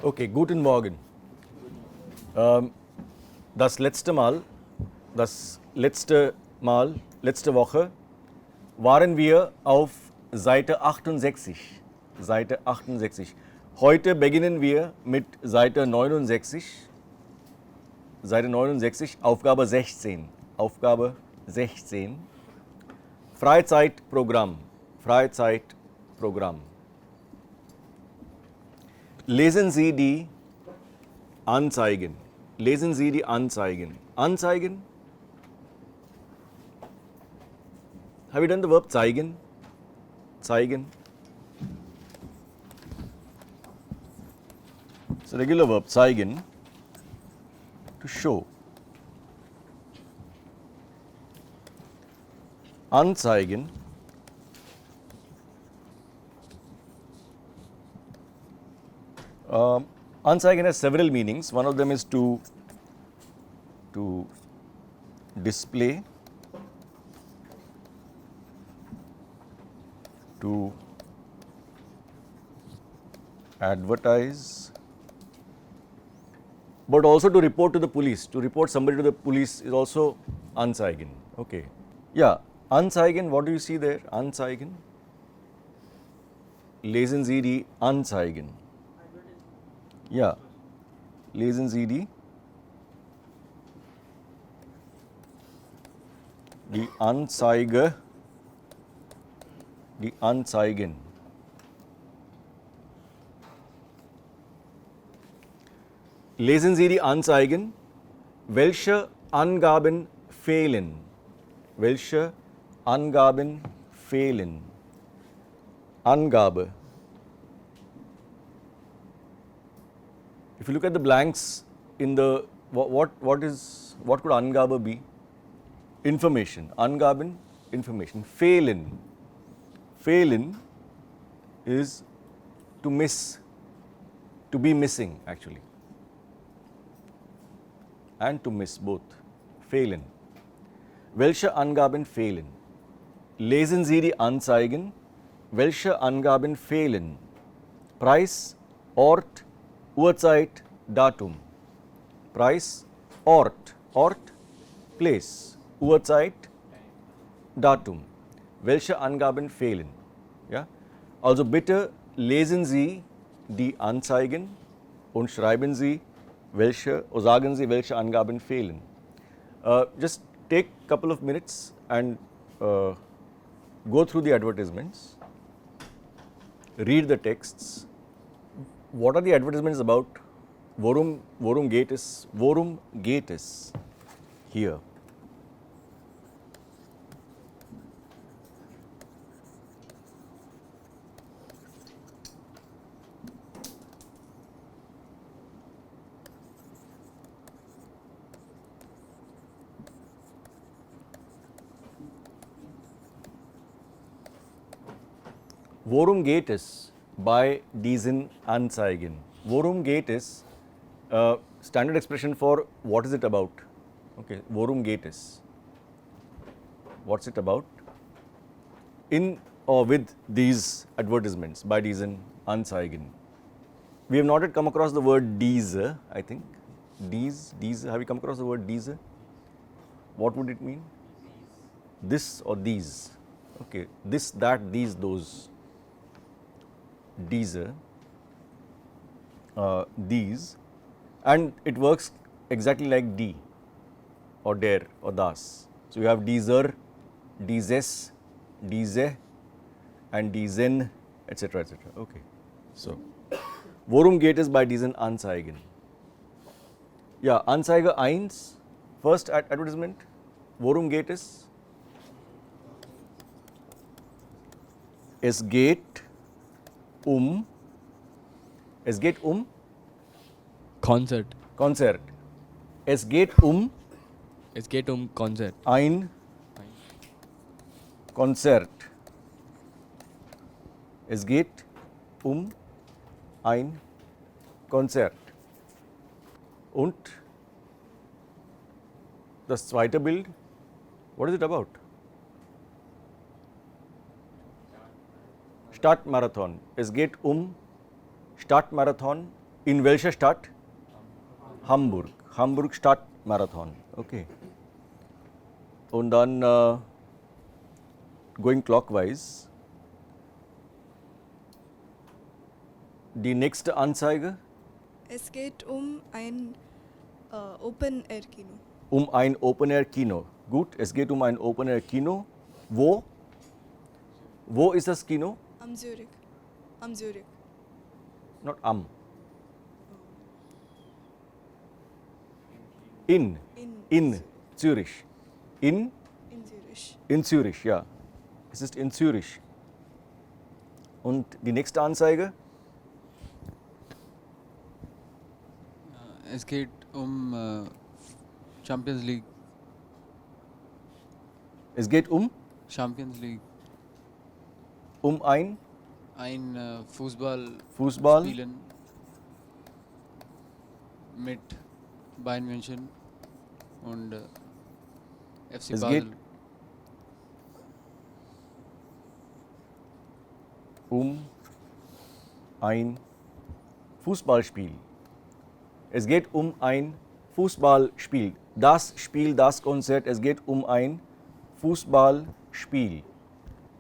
Okay, guten Morgen. Das letzte Mal, letzte Woche waren wir auf Seite 68. Seite 68. Heute beginnen wir mit Seite 69. Seite 69, Aufgabe 16. Aufgabe 16. Freizeitprogramm. Freizeitprogramm. Lesen Sie die Anzeigen. Lesen Sie die Anzeigen. Anzeigen? Have you done the verb zeigen? Zeigen. It's a regular verb, zeigen, to show. Anzeigen. Anzeigen has several meanings. One of them is to display, to advertise, but also to report to the police. To report somebody to the police is also Anzeigen. Okay. Yeah, Anzeigen, what do you see there? Anzeigen. Lesen Sie die Anzeigen. Ja, lesen Sie die Anzeige, die Anzeigen. Lesen Sie die Anzeigen. Welche Angaben fehlen? Welche Angaben fehlen? Angabe. If you look at the blanks in the, what could Angabe be? Information. Angaben, information. Fehlen. Fehlen is to miss, to be missing actually. And to miss both. Fehlen. Welche Angaben fehlen? Lesen Sie die Anzeigen. Welche Angaben fehlen? Preis, Ort, Uhrzeit, Datum. Preis, Ort, place. Uhrzeit, Datum. Welche Angaben fehlen? Ja? Also bitte lesen Sie die Anzeigen und schreiben Sie sagen Sie, welche Angaben fehlen. Just take a couple of minutes and go through the advertisements, read the texts. What are the advertisements about? Worum geht es? Worum geht es? Here. Worum geht es bei diesen Anzeigen? Worum geht es? Standard expression for what is it about? Okay, worum geht es? What's it about? In or with these advertisements, by diesen Anzeigen. We have not yet come across the word diese, I think. Diese, have you come across the word diese? What would it mean? This or these. Okay, this, that, these, those. Diese, these, and it works exactly like die or der or das. So you have dieser, dieses, diese, and diesen, etc., etc. Okay. So, worum geht es bei diesen Anzeigen? Ja, Anzeige 1, first advertisement. Worum geht es? Es geht um Konzert. Konzert. Es geht um Konzert. ein Konzert. Es geht um ein Konzert. Und das zweite Bild, what is it about? Stadtmarathon. Es geht um Stadtmarathon In welcher Stadt? Hamburg. Hamburg Stadtmarathon. Okay. Und dann going clockwise. Die nächste Anzeige Es geht um ein Open-Air-Kino. um ein Open-Air-Kino. Gut, es geht um ein Open-Air-Kino. Wo? Wo ist das Kino? Am Zürich. Am Zürich. Not am. In Zürich. In Zürich, ja. Es ist in Zürich. Und die nächste Anzeige? Es geht um Champions League. Es geht Champions League. um ein Ein Fußball Fußball. spielen mit Bayern München und FC Es Basel. geht um ein Fußballspiel. Es geht um ein Fußballspiel. Das Spiel, das Konzert, es geht um ein Fußballspiel.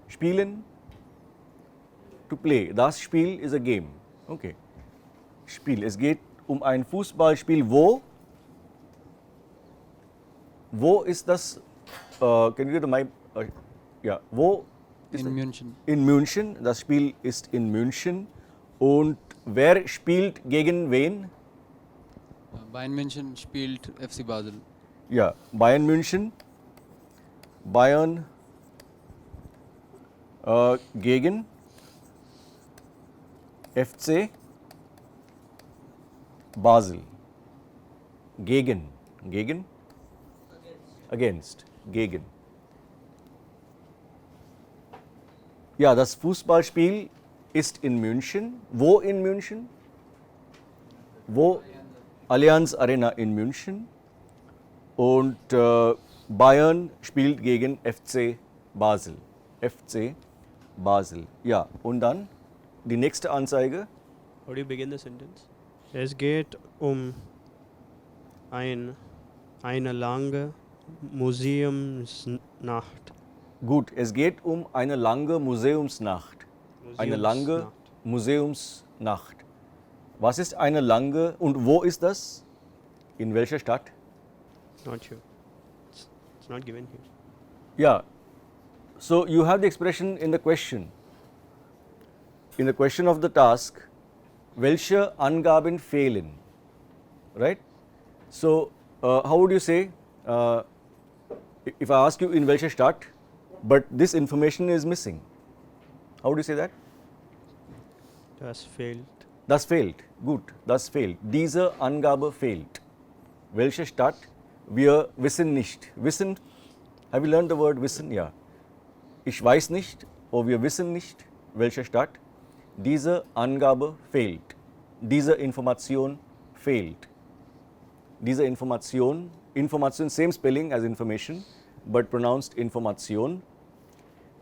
Spielen, to play. Das Spiel is a game. Okay. Spiel. Es geht um ein Fußballspiel. Wo? Wo ist das? Can you get the mic? Ja. Wo? In München. In München. Das Spiel ist in München. Und wer spielt gegen wen? Bayern München spielt FC Basel. Ja, Bayern München. Bayern gegen FC Basel. Gegen. Gegen? Against. Gegen. Ja, das Fußballspiel ist in München. Wo in München? Wo? Allianz Arena in München. Und Bayern spielt gegen FC Basel. FC Basel. Ja, und dann die nächste Anzeige. How do you begin the sentence? Es geht um eine lange Museumsnacht. Gut, es geht um eine lange Museumsnacht. Eine lange Museumsnacht. Was ist eine lange und wo ist das? In welcher Stadt? Not sure. It's not given here. Yeah. So you have the expression in the question. In the question of the task, welche Angaben fehlen? Right? So how would you say, if I ask you in welche Stadt, but this information is missing? How would you say that? Das fehlt. Das fehlt. Gut, das fehlt. Diese Angabe fehlt. Welche Stadt? Wir wissen nicht. Wissen, have you learned the word wissen? Ja. Ich weiß nicht, oder wir wissen nicht, welche Stadt. Diese Angabe fehlt. Diese Information fehlt. Diese Information, same spelling as information, but pronounced Information.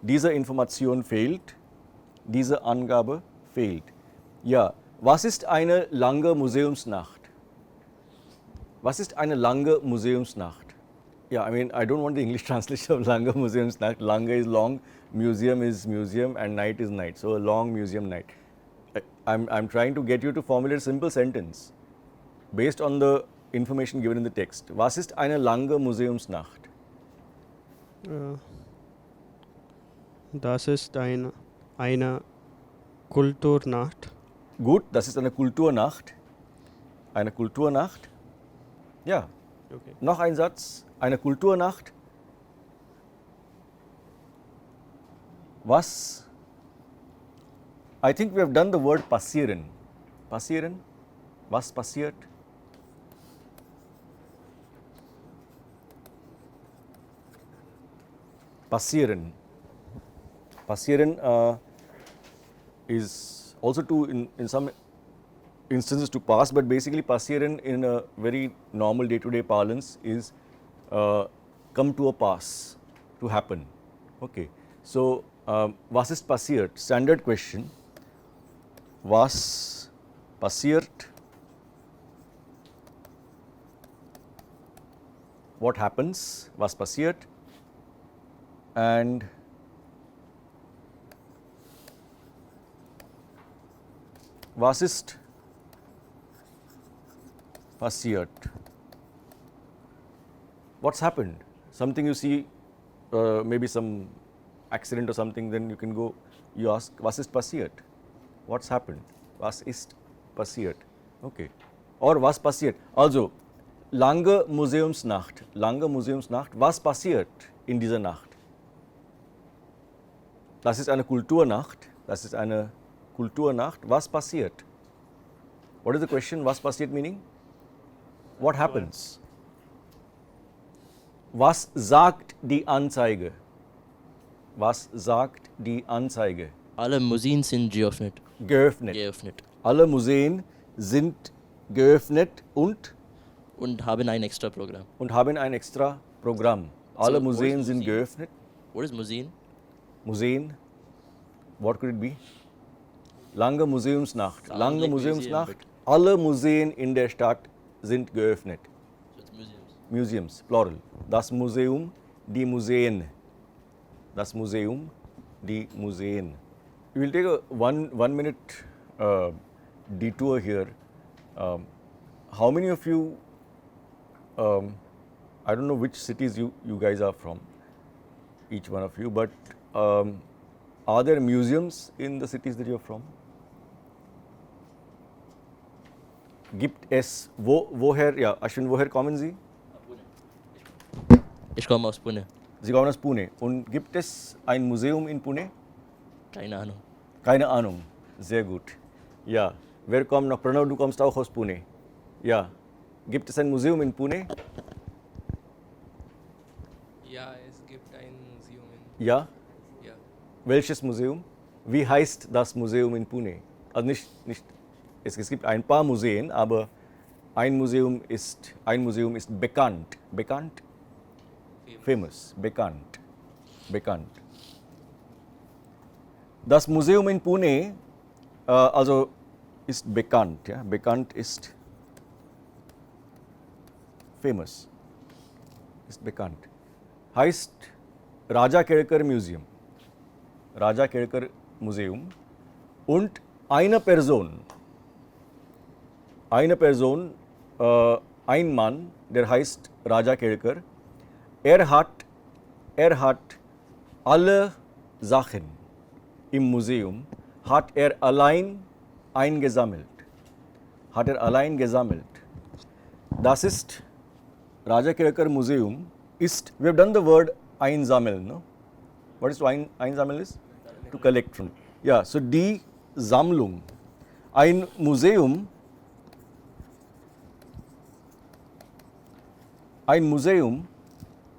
Diese Information fehlt. Diese Angabe fehlt. Ja, was ist eine lange Museumsnacht? Was ist eine lange Museumsnacht? Yeah, I mean, I don't want the English translation of lange Museumsnacht. Lange is long, museum is museum, and night is night. So a long museum night. I'm trying to get you to formulate a simple sentence based on the information given in the text. Was ist eine lange Museumsnacht? Das ist eine Kulturnacht. Gut, das ist eine Kulturnacht. Eine Kulturnacht. Ja. Okay. Noch ein Satz. Eine Kulturnacht. Was? I think we have done the word passieren. Passieren? Was passiert? Passieren. Passieren is also to in some instances to pass, but basically passieren in a very normal day-to-day parlance is come to a pass, to happen. Okay. So was ist passiert? Standard question. Was passiert? what happens, was passiert, and was ist passiert. What's happened? Something you see, maybe some accident or something, then you can go, you ask, was ist passiert? What's happened? Was ist passiert? Okay. Or was passiert? Also, lange Museumsnacht. Lange Museumsnacht. Was passiert in dieser Nacht? Das ist eine Kulturnacht. Das ist eine Kulturnacht. Was passiert? What is the question? Was passiert meaning? What happens? Was sagt die Anzeige? Was sagt die Anzeige? Alle Museen sind geöffnet. Geöffnet. Geöffnet. Alle Museen sind geöffnet und Haben ein extra Programm. haben ein extra Programm. Alle So, wo ist Museen sind Museen? geöffnet. What is Museen? Museen, what could it be? Lange Museumsnacht. Sounds Lange like Museumsnacht. museum, Alle Museen in der Stadt sind geöffnet. So it's museums. Museums, plural. Das Museum, die Museen. Das Museum, die Museen. We will take a one minute detour here. How many of you, I don't know which cities you guys are from, each one of you, but are there museums in the cities that you're from? Gibt es, woher, ja, Ashwin, woher kommen Sie? Ich komme aus Pune. Sie kommen aus Pune. Und gibt es ein Museum in Pune? Keine Ahnung. Keine Ahnung. Sehr gut. Ja. Wer kommt noch? Pranav, du kommst auch aus Pune. Ja. Gibt es ein Museum in Pune? Ja, es gibt ein Museum in. Ja. Ja. Welches Museum? Wie heißt das Museum in Pune? Also nicht es gibt ein paar Museen, aber ein Museum ist bekannt. Bekannt? Famous. Bekannt. Bekannt. Das Museum in Pune, also ist bekannt. Ja? Bekannt ist famous. Ist bekannt. Heißt Raja Kelkar Museum. Raja Kelkar Museum. Und eine Person, ein Mann, der heißt Raja Kelkar, er hat alle Sachen im Museum, hat er allein eingesammelt. Das ist Raja Kelkar Museum ist, we have done the word einsammeln, no? What is einsammeln is? To collect from. Yeah, so die Sammlung. Ein Museum,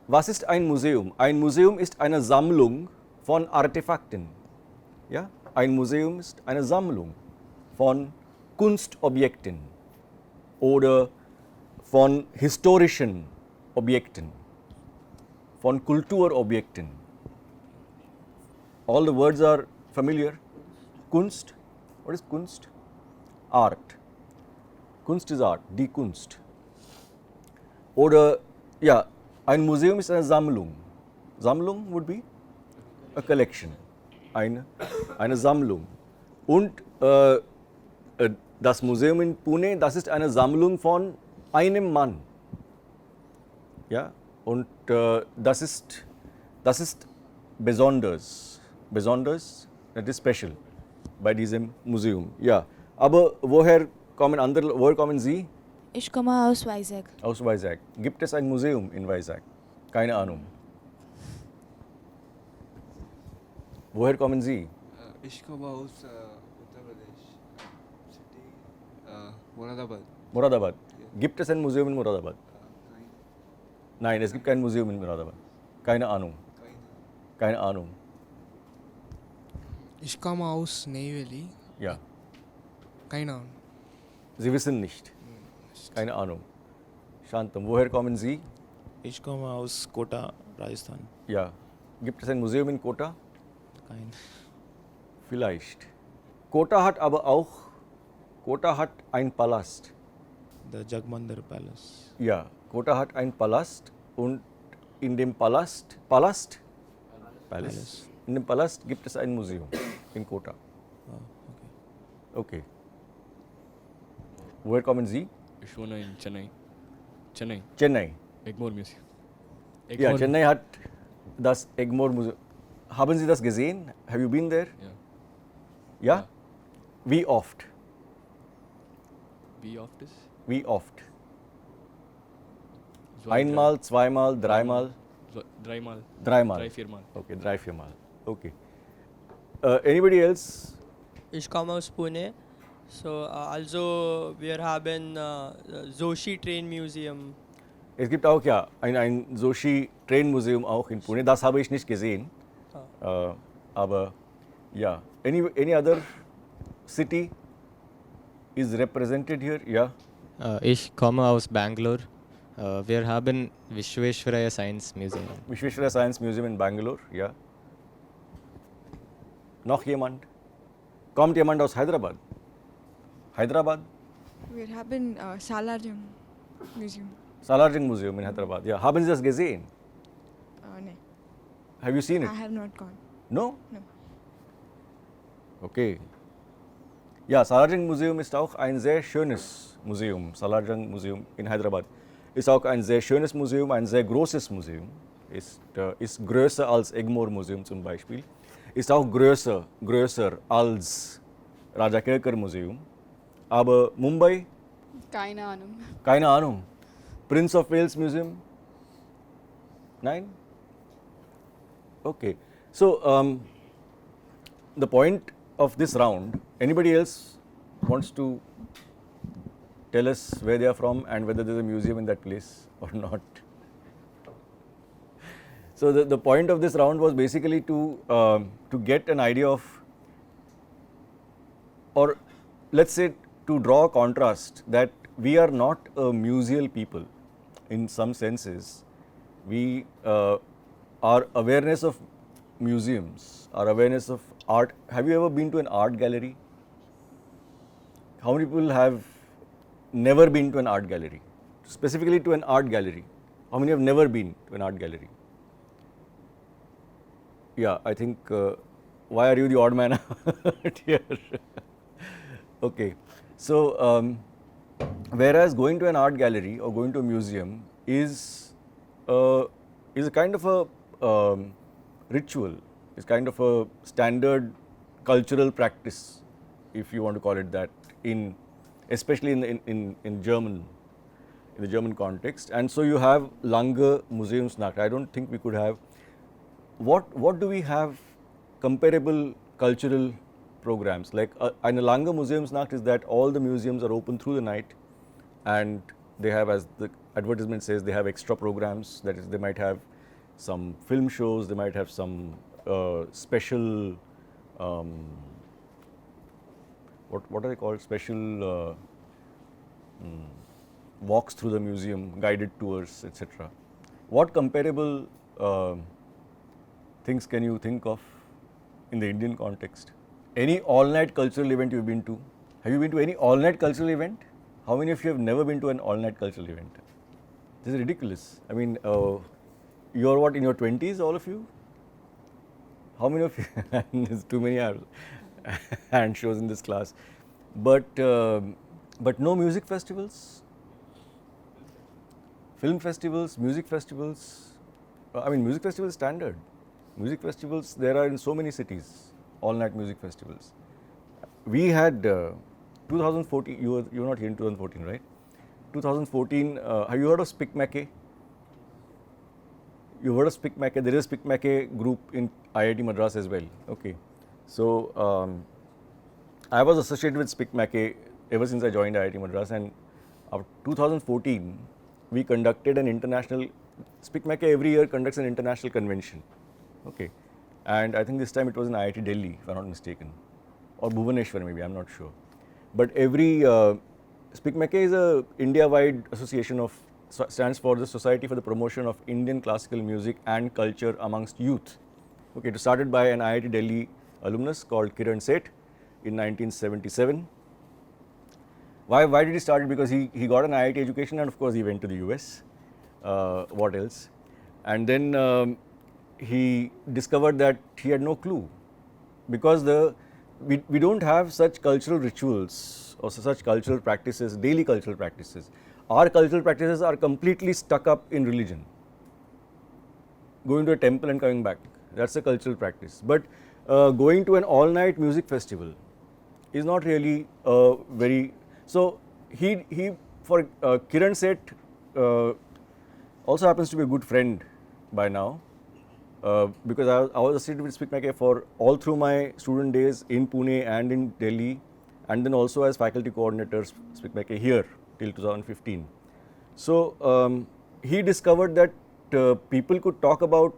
was ist ein Museum? Ein Museum ist eine Sammlung von Artefakten. Ja? Ein Museum ist eine Sammlung von Kunstobjekten oder von historischen Objekten, von Kulturobjekten. All the words are familiar. Kunst, what is Kunst? Art. Kunst is art, die Kunst. Oder, ja, ein Museum ist eine Sammlung. Sammlung would be a collection, eine Sammlung. Und das Museum in Pune, das ist eine Sammlung von einem Mann. Ja, und das ist besonders, das ist special bei diesem Museum. Ja, aber woher kommen Sie? Ich komme aus Vizag. Aus Vizag. Gibt es ein Museum in Vizag? Keine Ahnung. Woher kommen Sie? Ich komme aus Uttar Pradesh, City, Moradabad. Moradabad. Gibt es ein Museum in Moradabad? Nein, Nein, es gibt kein Museum in Moradabad. Keine Ahnung. Keine Ahnung. Ich komme aus Neyveli. Ja. Keine Ahnung. Sie wissen nicht. Keine Ahnung. Shantam, woher kommen Sie? Ich komme aus Kota, Rajasthan. Ja. Gibt es ein Museum in Kota? Kein. Vielleicht. Kota hat einen Palast. The Jagmandir Palace. Ja, Kota hat einen Palast und in dem Palast, Palace. In dem Palast gibt es ein Museum in Kota. Okay. Woher kommen Sie? Ich wohne in Chennai. Chennai. Egmore Museum. Ja, Chennai hat das Egmore Museum. Haben Sie das gesehen? Have you been there? Ja. Ja? Wie oft? Wie oft ist? Wie oft? Zwei, Einmal, zweimal, dreimal? Dreimal. Dreimal. 3-4 Mal. Okay, 3-4 Mal. Okay. Anybody else? Ich komme aus Pune. So also wir haben Zoshi Train Museum. Es gibt auch ja ein Zoshi Train Museum auch in Pune. Das habe ich nicht gesehen. Aber ja, any other city is represented here? Ja. Ich komme aus Bangalore. Wir haben Vishweshwaraya Science Museum. Vishweshwaraya Science Museum in Bangalore, ja. Noch jemand? Kommt jemand aus Hyderabad? Hyderabad? Wir haben Salarjung Museum. Salarjung Museum in Hyderabad. Ja, haben Sie das gesehen? No, Have you seen it? I have not gone. No? No. Okay. Ja, Salarjung Museum ist auch ein sehr schönes Museum. Salarjung Museum in Hyderabad ist auch ein sehr schönes Museum, ein sehr großes Museum. Ist größer als Egmore Museum zum Beispiel. Ist auch größer als Raja Kelkar Museum. Aber Mumbai? Keine Ahnung. Keine Ahnung. Prince of Wales Museum? Nein? Okay. So, the point of this round, anybody else wants to tell us where they are from and whether there is a museum in that place or not? So, the point of this round was basically to get an idea of, or let's say to draw a contrast that we are not a museal people in some senses. We, our awareness of museums, our awareness of art. Have you ever been to an art gallery? How many people have never been to an art gallery? Specifically to an art gallery. How many have never been to an art gallery? Yeah, I think, why are you the odd man out here? Okay. So, whereas going to an art gallery or going to a museum is a kind of a ritual, is kind of a standard cultural practice, if you want to call it that, especially in German, in the German context. And so you have Lange Museumsnacht. I don't think we could have. What do we have comparable cultural programs? Like in a Lange Museumsnacht is that all the museums are open through the night, and they have, as the advertisement says, they have extra programs. That is, they might have some film shows, they might have some special, what are they called? Special walks through the museum, guided tours, etc. What comparable things can you think of in the Indian context? Any all-night cultural event you've been to? Have you been to any all-night cultural event? How many of you have never been to an all-night cultural event? This is ridiculous. I mean, you're what, in your 20s, all of you? How many of you? There's too many hand shows in this class. But no music festivals? Film festivals, music festivals? I mean, music festivals is standard. Music festivals, there are in so many cities, all-night music festivals. We had 2014, you were not here in 2014, right? 2014, have you heard of Spick Mackey? You heard of Spick Mackey? There is a Spick Mackey group in IIT Madras as well. Okay. So, I was associated with Spick Mackey ever since I joined IIT Madras, and after 2014, we conducted an international, Spick Mackey every year conducts an international convention. Okay. And I think this time it was in IIT Delhi, if I'm not mistaken, or Bhubaneswar maybe, I'm not sure. But every, Spick Mackey is a India-wide association of, stands for the Society for the Promotion of Indian Classical Music and Culture amongst Youth. Okay, it was started by an IIT Delhi alumnus called Kiran Seth in 1977. Why did he start it? Because he got an IIT education, and of course he went to the US. what else. And then he discovered that he had no clue, because we don't have such cultural rituals or such cultural practices, daily cultural practices. Our cultural practices are completely stuck up in religion. Going to a temple and coming back, that's a cultural practice. But going to an all-night music festival is not really very. So he for Kiran Seth also happens to be a good friend by now, because I was associated with SPICMACAY for all through my student days in Pune and in Delhi, and then also as faculty coordinator SPICMACAY here till 2015. So he discovered that people could talk about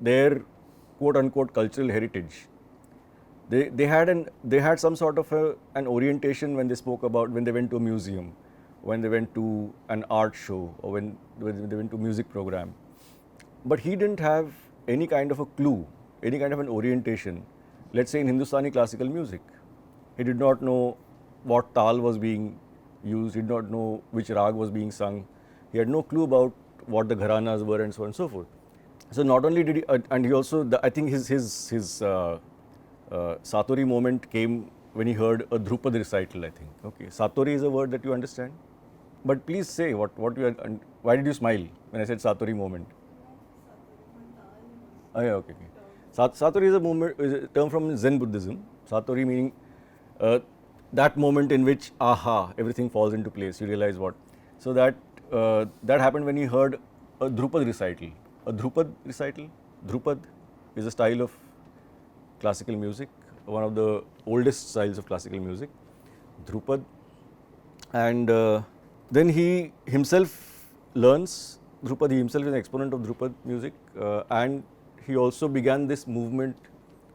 their quote unquote cultural heritage. They had some sort of an orientation when they spoke about, when they went to a museum, when they went to an art show, or when they went to a music program. But he didn't have any kind of a clue, any kind of an orientation, let's say in Hindustani classical music. He did not know what tal was being used, he did not know which rag was being sung, he had no clue about what the gharanas were and so on and so forth. So not only did he, and he also, I think his Satori moment came when he heard a Drupad recital, I think. Okay, Satori is a word that you understand? But please say what you are, why did you smile when I said Satori moment? Oh, yeah, okay. Satori is a movement, is a term from Zen Buddhism. Satori meaning that moment in which, aha, everything falls into place, you realize what. So that happened when he heard a Drupad recital. A Drupad recital? Drupad is a style of classical music, one of the oldest styles of classical music, Drupad. And then he himself learns Drupad, he himself is an exponent of Drupad music, and he also began this movement,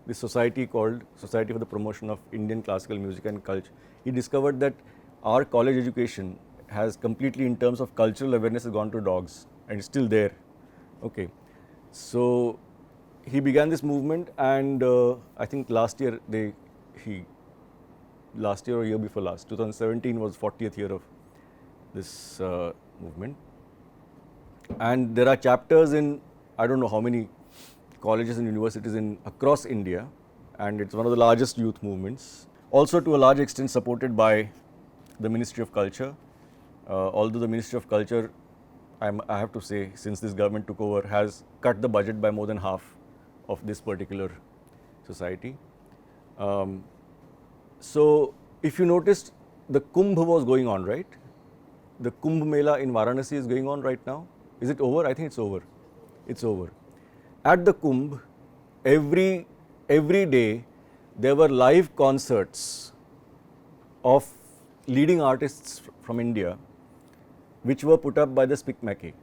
this society called Society for the Promotion of Indian Classical Music and Culture. He discovered that our college education has completely, in terms of cultural awareness, has gone to dogs, and it's still there. Okay, so he began this movement, and I think last year or year before last, 2017 was 40th year of this movement. And there are chapters in, I don't know how many colleges and universities across India, and it's one of the largest youth movements. Also to a large extent supported by the Ministry of Culture. Although the Ministry of Culture, I have to say, since this government took over, has cut the budget by more than half of this particular society. So if you noticed, the Kumbh was going on, right? The Kumbh Mela in Varanasi is going on right now. Is it over? I think it's over. It's over. At the Kumbh, every day there were live concerts of leading artists from India, which were put up by the SPICMACAY.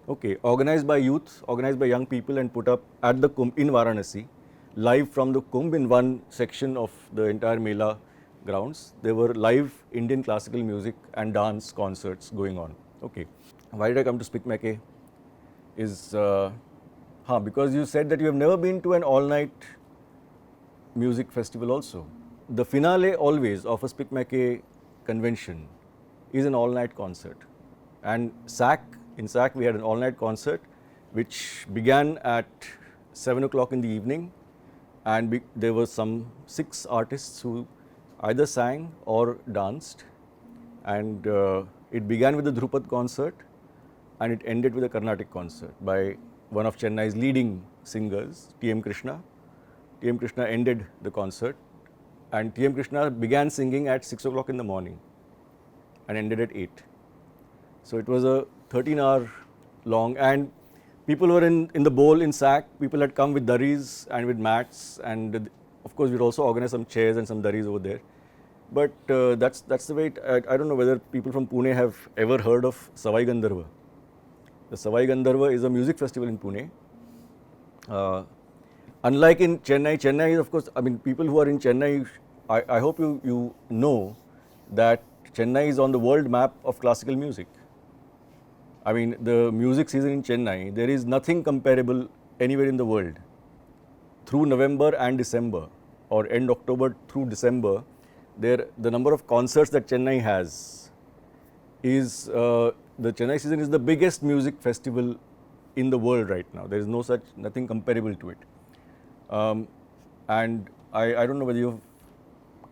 Okay, organized by youth, organized by young people, and put up at the Kumbh in Varanasi, live from the Kumbh in one section of the entire Mela grounds. There were live Indian classical music and dance concerts going on. Okay, why did I come to SPICMACAY? Is because you said that you have never been to an all-night music festival also. The finale always of a SPICMACAY convention is an all-night concert. And in SAC we had an all-night concert which began at 7 o'clock in the evening, and there were some 6 artists who either sang or danced, and it began with the Drupad concert and it ended with a Carnatic concert by one of Chennai's leading singers, T.M. Krishna. T.M. Krishna ended the concert, and T.M. Krishna began singing at 6 o'clock in the morning and ended at 8. So it was a 13-hour long, and people were in the bowl in SAC. People had come with durries and with mats, and of course we'd also organized some chairs and some durries over there. But that's the way I don't know whether people from Pune have ever heard of Savai Gandharva. The Savai Gandharva is a music festival in Pune. Unlike in Chennai is, of course, I mean, people who are in Chennai, I hope you know that Chennai is on the world map of classical music. I mean, the music season in Chennai, there is nothing comparable anywhere in the world. Through November and December, or end October through December, the number of concerts that Chennai has is the Chennai season is the biggest music festival in the world right now. There is nothing comparable to it. And I don't know whether you've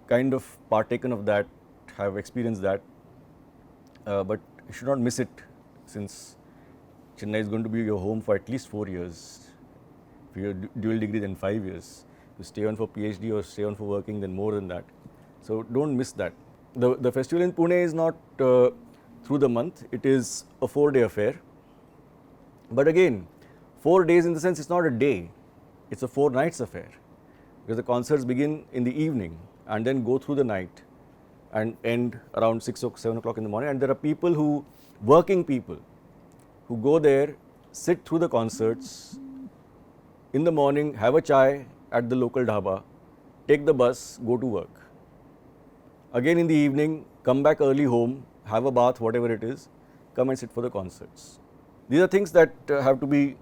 kind of partaken of that, have experienced that, but you should not miss it, since Chennai is going to be your home for at least 4 years. If you're dual degree, then 5 years. You stay on for PhD or stay on for working, then more than that. So don't miss that. The festival in Pune is not through the month, it is a 4-day affair. But again, 4 days in the sense it's not a day, it's a 4 nights affair. Because the concerts begin in the evening and then go through the night and end around 6 or 7 o'clock in the morning. And there are working people, who go there, sit through the concerts, in the morning have a chai at the local dhaba, take the bus, go to work. Again in the evening, come back early home, have a bath, whatever it is, come and sit for the concerts. These are things that have to be,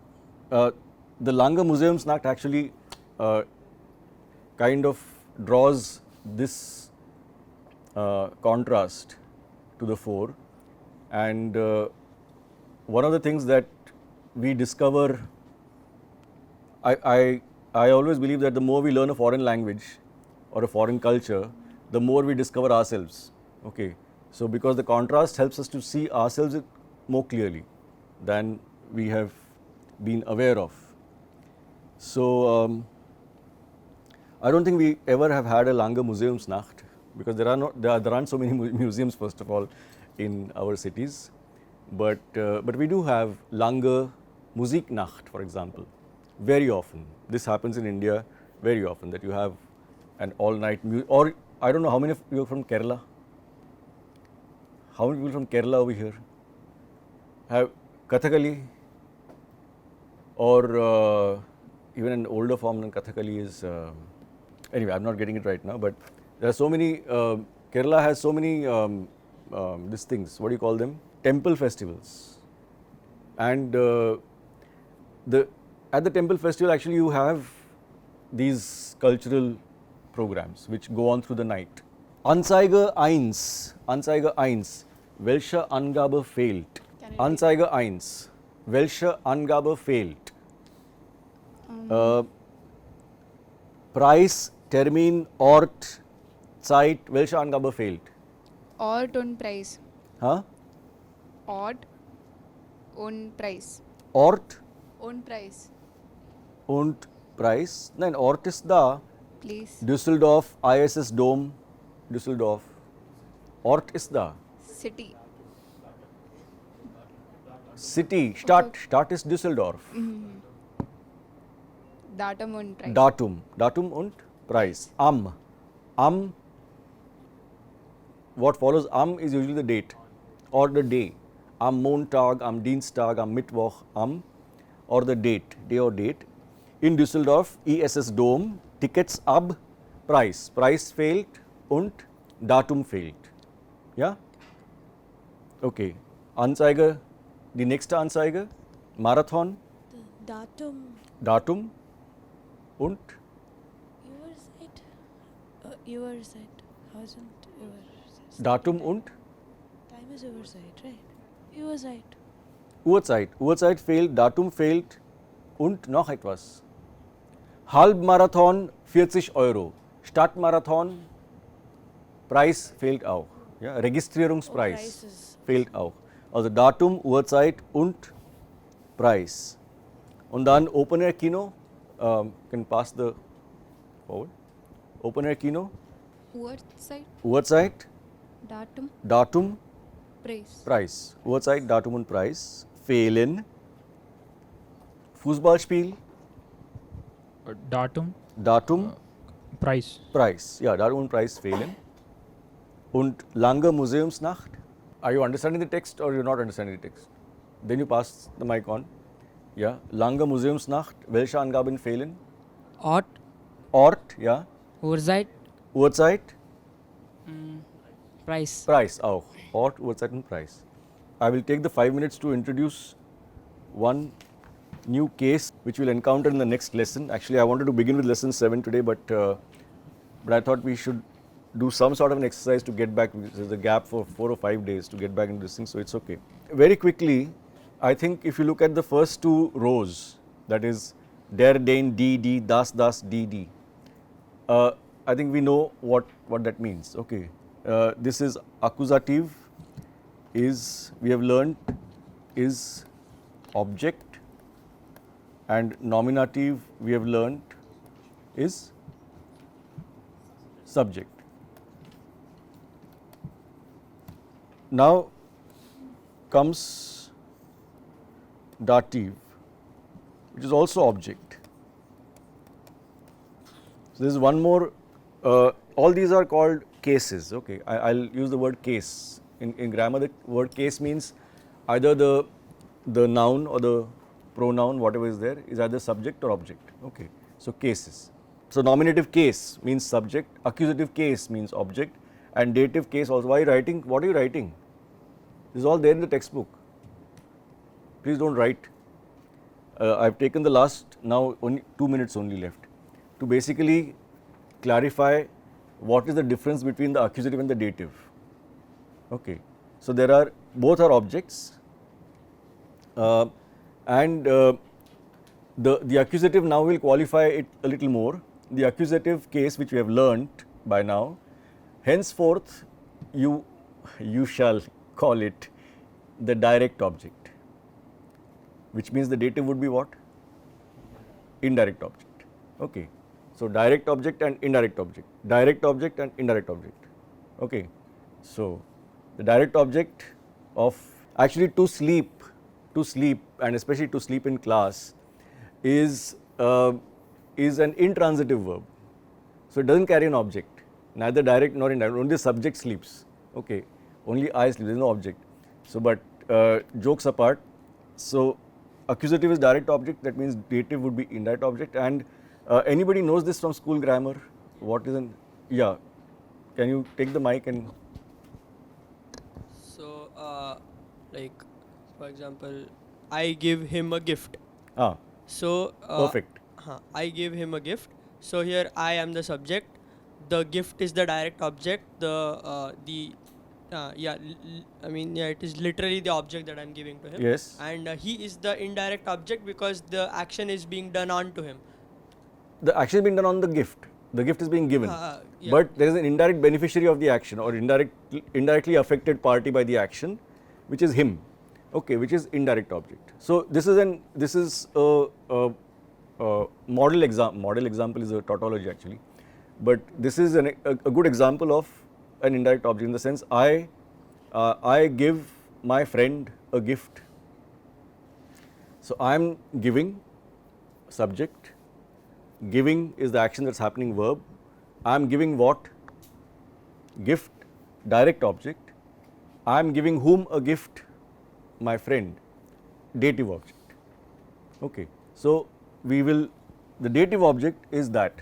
the Langer Museumsnacht actually kind of draws this contrast to the fore. And one of the things that we discover, I always believe that the more we learn a foreign language or a foreign culture, the more we discover ourselves. Okay, so because the contrast helps us to see ourselves more clearly than we have been aware of. So I don't think we ever have had a Langer Museumsnacht, because there aren't so many museums, first of all, in our cities. But we do have Langer Musiknacht, for example, very often. This happens in India very often, that you have an all-night music. Or I don't know how many of you are from Kerala. How many people from Kerala over here have Kathakali, or even an older form than Kathakali is, anyway, I'm not getting it right now, but there are so many, Kerala has so many these things, what do you call them? Temple festivals. And at the temple festival, actually you have these cultural programs which go on through the night. Anzeige 1, welche Angabe fehlt? Anzeige 1, welche Angabe fehlt? Preis, Termin, Ort, Zeit, welche Angabe fehlt? Ort und Preis. Huh? Ort und Preis. Ort Und Preis. und Preis. Nein, Ort ist da. Please. Düsseldorf, ISS Dome, Düsseldorf. Ort ist da. City. City, Stadt, Stadt ist Düsseldorf. Datum und Preis. Datum und Preis. Am, what follows am is usually the date or the day. Am Montag, am Dienstag, am Mittwoch, am, or the date, day or date. In Düsseldorf, ISS Dome, Tickets ab, Preis. Preis fehlt und Datum fehlt. Ja? Okay. Anzeige, die nächste Anzeige, Marathon. Datum und Your side. Hasn't your Datum und time is your side, right? Your side. Uhrzeit. Uhrzeit fehlt, Datum fehlt und noch etwas. Halbmarathon 40 €. Stadtmarathon, Preis fehlt auch. Ja, Registrierungspreis Prices. fehlt auch. Also Datum, Uhrzeit und Preis. Und dann Open Air Kino, can pass the forward. Open Air Kino, Uhrzeit. Uhrzeit, Datum. Datum, Preis. Preis. Uhrzeit, Datum und Preis fehlen. Fußballspiel, Datum, Price. Preis. Ja, Datum und Preis fehlen. Und Langer Museumsnacht. Are you understanding the text or you're not understanding the text? Then you pass the mic on. Ja, Langer Museumsnacht. Welche Angaben fehlen? Ort, Ort, ja. Uhrzeit, Uhrzeit, Preis. Preis auch. Ort, Uhrzeit und Preis. I will take the 5 minutes to introduce one new case which we'll encounter in the next lesson. Actually, I wanted to begin with lesson 7 today, but I thought we should do some sort of an exercise to get back. There's a gap for 4 or 5 days to get back into this thing, so it's okay. Very quickly, I think if you look at the first two rows, that is der, den, d, das, d. I think we know what that means. Okay, this is accusative, is we have learnt is object, and nominative we have learnt is subject. Now comes dative, which is also object. So there is one more. All these are called cases. Okay, I'll use the word case. In grammar, the word case means either the noun or the pronoun, whatever is there, is either subject or object. Okay, so cases. So nominative case means subject, accusative case means object, and dative case also. Why are you writing? What are you writing? This is all there in the textbook. Please don't write. I've taken the last, now only 2 minutes only left, to basically clarify what is the difference between the accusative and the dative. Okay, so there are, both are objects, and the accusative now will qualify it a little more. The accusative case, which we have learnt by now, henceforth you shall call it the direct object, which means the dative would be what? Indirect object. Okay, so direct object and indirect object, direct object and indirect object. Okay, so the direct object of, actually to sleep and especially to sleep in class is an intransitive verb. So it doesn't carry an object, neither direct nor indirect, only the subject sleeps. Okay, only I sleep, there is no object. So but jokes apart, so accusative is direct object, that means dative would be indirect object. And anybody knows this from school grammar? What is an, yeah, can you take the mic and. So, like, for example, I give him a gift. So, perfect. I give him a gift. So here I am the subject. The gift is the direct object. It is literally the object that I'm giving to him. Yes. And he is the indirect object because the action is being done on to him. The action is being done on the gift. The gift is being given, yeah. but there is an indirect beneficiary of the action, or indirectly affected party by the action, which is him. Okay, which is indirect object. So this is a model example. Model example is a tautology actually, but this is a good example of an indirect object in the sense I give my friend a gift. So I am giving, subject. Giving is the action that's happening, verb. I am giving what? Gift, direct object. I am giving whom a gift? My friend, dative object. Okay, so we will, the dative object is that.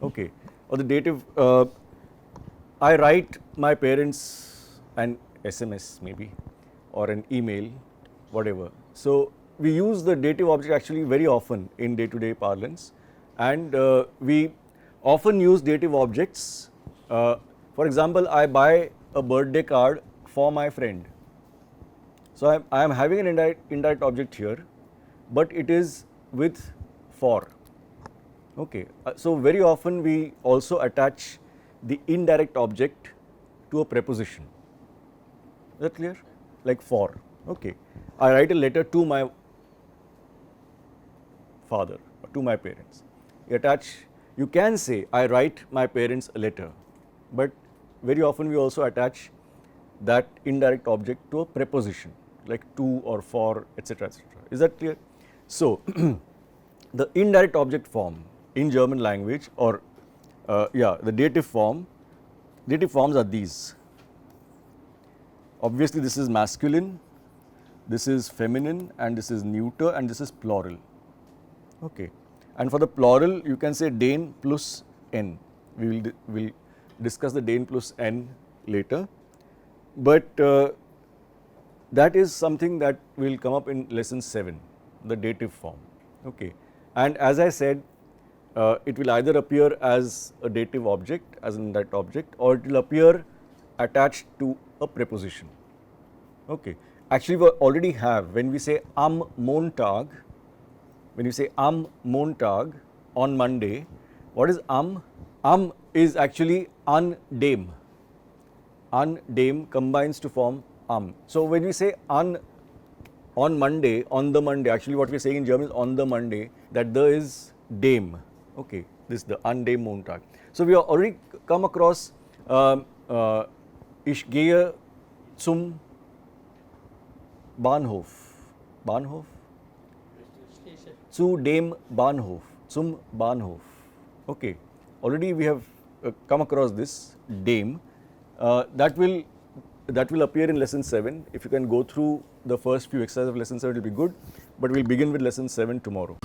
Okay, or the dative, I write my parents an SMS maybe, or an email, whatever. So we use the dative object actually very often in day-to-day parlance. And we often use dative objects. For example, I buy a birthday card for my friend. So I am having an indirect object here, but it is with for. Okay, so very often we also attach the indirect object to a preposition. Is that clear? Like for. Okay, I write a letter to my father, or to my parents. You can say I write my parents a letter, but very often we also attach that indirect object to a preposition like to or for, etc., etc. Is that clear? So the indirect object form in German language, or the dative forms are these. Obviously this is masculine, this is feminine, and this is neuter, and this is plural. Okay. And for the plural, you can say den plus n. We will discuss the den plus n later, but that is something that will come up in lesson 7, the dative form. Okay. And as I said, it will either appear as a dative object, as in that object, or it will appear attached to a preposition. Okay. Actually, we already have, when we say Montag, when you say Montag on Monday, what is is actually dem. Dem combines to form So when we say on Monday, on the Monday, actually what we are saying in German is on the Monday, that the is dem. Okay, this is the dem Montag. So we have already come across ich gehe zum Bahnhof. Bahnhof? Zu dem Bahnhof. Zum Bahnhof. Okay, already we have come across this dem. That will appear in lesson 7. If you can go through the first few exercises of lesson 7, it will be good. But we will begin with lesson 7 tomorrow.